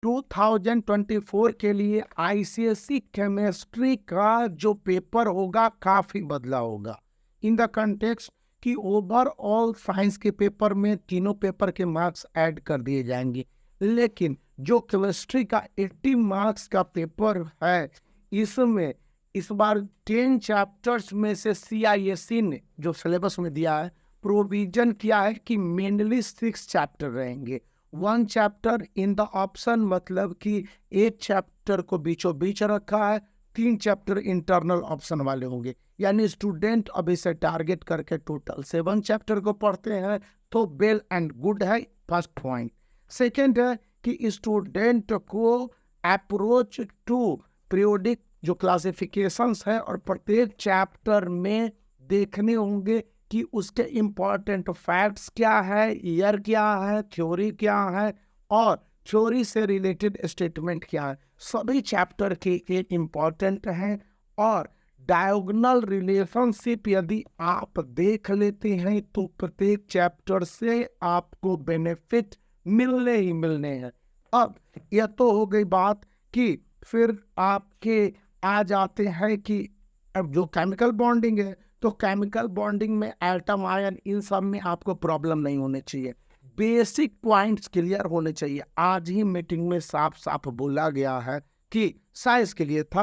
2024 के लिए ICSE chemistry का जो पेपर होगा काफी बदला होगा इन द कंटेक्स्ट कि ओवरऑल साइंस के पेपर में तीनों पेपर के मार्क्स ऐड कर दिए जाएंगे, लेकिन जो केमिस्ट्री का 80 मार्क्स का पेपर है इसमें इस बार 10 चैप्टर्स में से सीआईएसई ने जो सिलेबस में दिया है प्रोविजन किया है कि मेनली 6 चैप्टर रहेंगे। 1 चैप्टर इन द ऑप्शन, मतलब कि एक चैप्टर को बीचों बीच रखा है, 3 चैप्टर इंटरनल ऑप्शन वाले होंगे। यानी स्टूडेंट अभी से टारगेट करके टोटल 7 चैप्टर को पढ़ते हैं तो वेल एंड गुड है, फर्स्ट पॉइंट। सेकेंड है कि स्टूडेंट को अप्रोच टू पीरियोडिक जो क्लासिफिकेशंस है और प्रत्येक चैप्टर में देखने होंगे कि उसके इम्पॉर्टेंट फैक्ट्स क्या है, ईयर क्या है, थ्योरी क्या है और थ्योरी से रिलेटेड स्टेटमेंट क्या है। सभी चैप्टर के इम्पॉर्टेंट हैं और डायगोनल रिलेशनशिप यदि आप देख लेते हैं तो प्रत्येक चैप्टर से आपको बेनिफिट मिलने ही मिलने हैं। अब यह तो हो गई बात कि फिर आपके आ जाते हैं कि अब जो केमिकल बॉन्डिंग है तो केमिकल बॉन्डिंग में एटम आयन इन सब में आपको प्रॉब्लम नहीं होने चाहिए, बेसिक पॉइंट्स क्लियर होने चाहिए। आज ही मीटिंग में साफ साफ बोला गया है कि साइंस के लिए था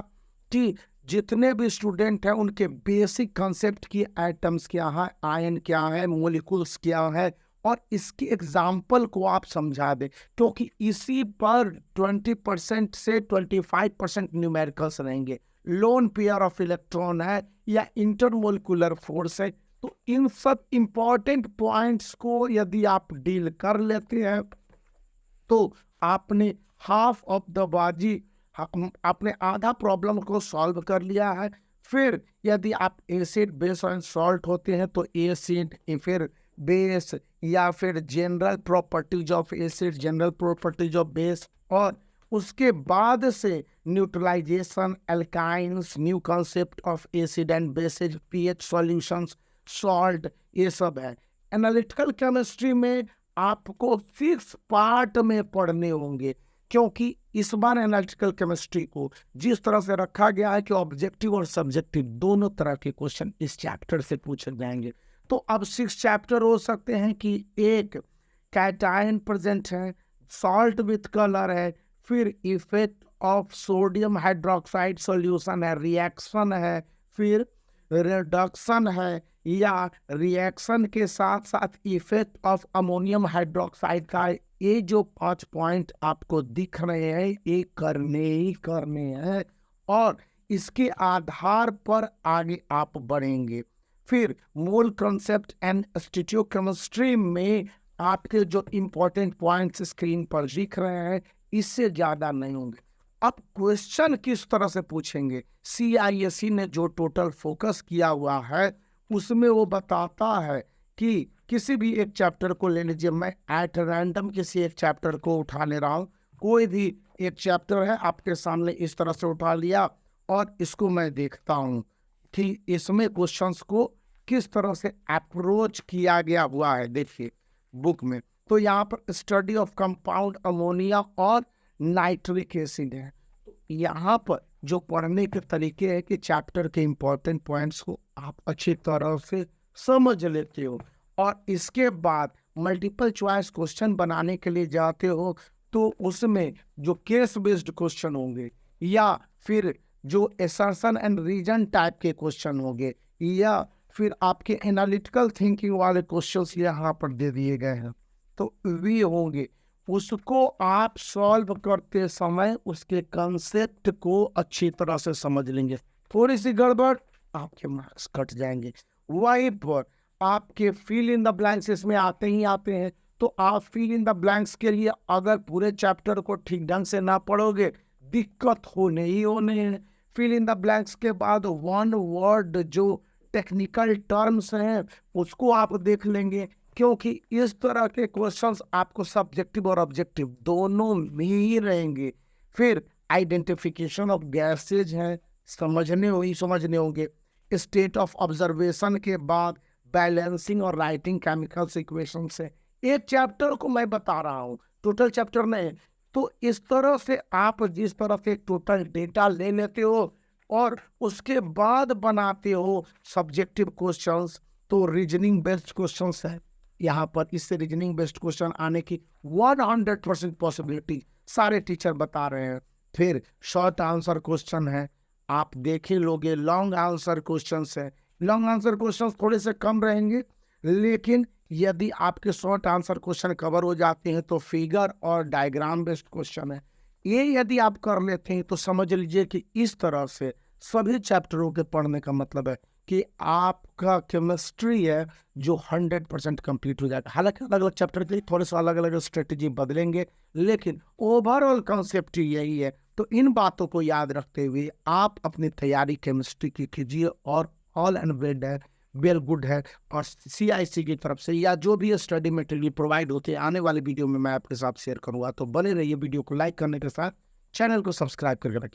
कि जितने भी स्टूडेंट हैं उनके बेसिक कंसेप्ट की एटम्स क्या है, आयन क्या है, मोलिकुल्स क्या है और इसकी एग्जाम्पल को आप समझा दें, क्योंकि इसी पर 20% से 25% न्यूमेरिकल्स रहेंगे। लोन पेयर ऑफ इलेक्ट्रॉन है या इंटरमोलिकुलर फोर्स है, तो इन सब इंपॉर्टेंट पॉइंट्स को यदि आप डील कर लेते हैं तो आपने हाफ ऑफ द बाजी, आपने आधा प्रॉब्लम को सॉल्व कर लिया है। फिर यदि आप एसिड बेस एंड सॉल्ट होते हैं तो एसिड, फिर बेस, या फिर general properties of acid, general properties of base, और उसके बाद से neutralisation, alkynes, new concept of acid and bases, pH solutions, salt, ये सब है। एनालिटिकल केमिस्ट्री में आपको 6 पार्ट में पढ़ने होंगे, क्योंकि इस बार एनालिटिकल केमिस्ट्री को जिस तरह से रखा गया है कि ऑब्जेक्टिव और सब्जेक्टिव दोनों तरह के क्वेश्चन इस चैप्टर से पूछे जाएंगे। तो अब 6 चैप्टर हो सकते हैं कि एक कैटायन प्रेजेंट है, सॉल्ट विथ कलर है, फिर effect of sodium hydroxide solution है, रिएक्शन है, फिर रिडक्शन है, या रिएक्शन के साथ साथ इफेक्ट ऑफ अमोनियम हाइड्रोक्साइड का है। ये जो 5 पॉइंट आपको दिख रहे हैं ये करने ही करने हैं और इसके आधार पर आगे आप बढ़ेंगे। फिर मोल कंसेप्ट एंड स्टीरियोकेमिस्ट्री में आपके जो इंपॉर्टेंट पॉइंट्स स्क्रीन पर दिख रहे हैं इससे ज्यादा नहीं होंगे। अब क्वेश्चन किस तरह से पूछेंगे, सीआईएसई ने जो टोटल फोकस किया हुआ है उसमें वो बताता है कि किसी भी एक चैप्टर को ले लीजिए, मैं एट रैंडम किसी एक चैप्टर को उठा ले रहा हूँ, कोई भी एक चैप्टर है आपके सामने इस तरह से उठा लिया और इसको मैं देखता हूँ कि इसमें क्वेश्चंस को किस तरह से अप्रोच किया गया हुआ है। देखिए बुक में तो यहाँ पर स्टडी ऑफ कंपाउंड अमोनिया और नाइट्रिक एसिड है। तो यहाँ पर जो पढ़ने के तरीके हैं कि चैप्टर के इंपॉर्टेंट पॉइंट्स को आप अच्छी तरह से समझ लेते हो और इसके बाद मल्टीपल चॉइस क्वेश्चन बनाने के लिए जाते हो तो उसमें जो केस बेस्ड क्वेश्चन होंगे या फिर जो एसर्शन एंड रीजन टाइप के क्वेश्चन होंगे या फिर आपके एनालिटिकल थिंकिंग वाले क्वेश्चंस यहाँ पर दे दिए गए हैं तो वे होंगे, उसको आप सॉल्व करते समय उसके कंसेप्ट को अच्छी तरह से समझ लेंगे। थोड़ी सी गड़बड़ आपके मार्क्स कट जाएंगे। वहीं पर आपके फिल इन द ब्लैंक्स इसमें आते ही आते हैं, तो आप फिल इन द ब्लैंक्स के लिए अगर पूरे चैप्टर को ठीक ढंग से ना पढ़ोगे दिक्कत होने ही होने हैं। फिल इन द ब्लैंक्स के बाद 1 वर्ड जो टेक्निकल टर्म्स हैं उसको आप देख लेंगे, क्योंकि इस तरह के क्वेश्चंस आपको सब्जेक्टिव और ऑब्जेक्टिव दोनों में ही रहेंगे। फिर आइडेंटिफिकेशन ऑफ गैसेज है, समझने होंगे। स्टेट ऑफ ऑब्जर्वेशन के बाद बैलेंसिंग और राइटिंग केमिकल इक्वेशन से एक चैप्टर को मैं बता रहा हूँ, टोटल चैप्टर नहीं, तो इस तरह से आप जिस तरह से टोटल डेटा ले लेते हो और उसके बाद बनाते हो सब्जेक्टिव क्वेश्चंस, तो रीजनिंग बेस्ड क्वेश्चंस है यहाँ पर। इससे रीजनिंग बेस्ड क्वेश्चन आने की 100% पॉसिबिलिटी सारे टीचर बता रहे हैं। फिर शॉर्ट आंसर क्वेश्चन है, आप देख ही लोगे। लॉन्ग आंसर क्वेश्चंस है, लॉन्ग आंसर क्वेश्चंस थोड़े से कम रहेंगे, लेकिन यदि आपके शॉर्ट आंसर क्वेश्चन कवर हो जाते हैं तो फिगर और डायग्राम बेस्ड क्वेश्चन है। ये यदि आप कर लेते हैं तो समझ लीजिए कि इस तरह से सभी चैप्टरों के पढ़ने का मतलब है कि आपका केमिस्ट्री है जो 100% कंप्लीट हो जाएगा। हालांकि अलग अलग चैप्टर के लिए थोड़े से अलग अलग स्ट्रेटेजी बदलेंगे, लेकिन ओवरऑल कॉन्सेप्ट यही है। तो इन बातों को याद रखते हुए आप अपनी तैयारी केमिस्ट्री की कीजिए और ऑल एंड वेल है, वेल गुड है। और CIC की तरफ से या जो भी स्टडी मटेरियल प्रोवाइड होते हैं आने वाले वीडियो में मैं आपके साथ शेयर करूंगा। तो बने रहिए, वीडियो को लाइक करने के साथ चैनल को सब्सक्राइब करके रखिए।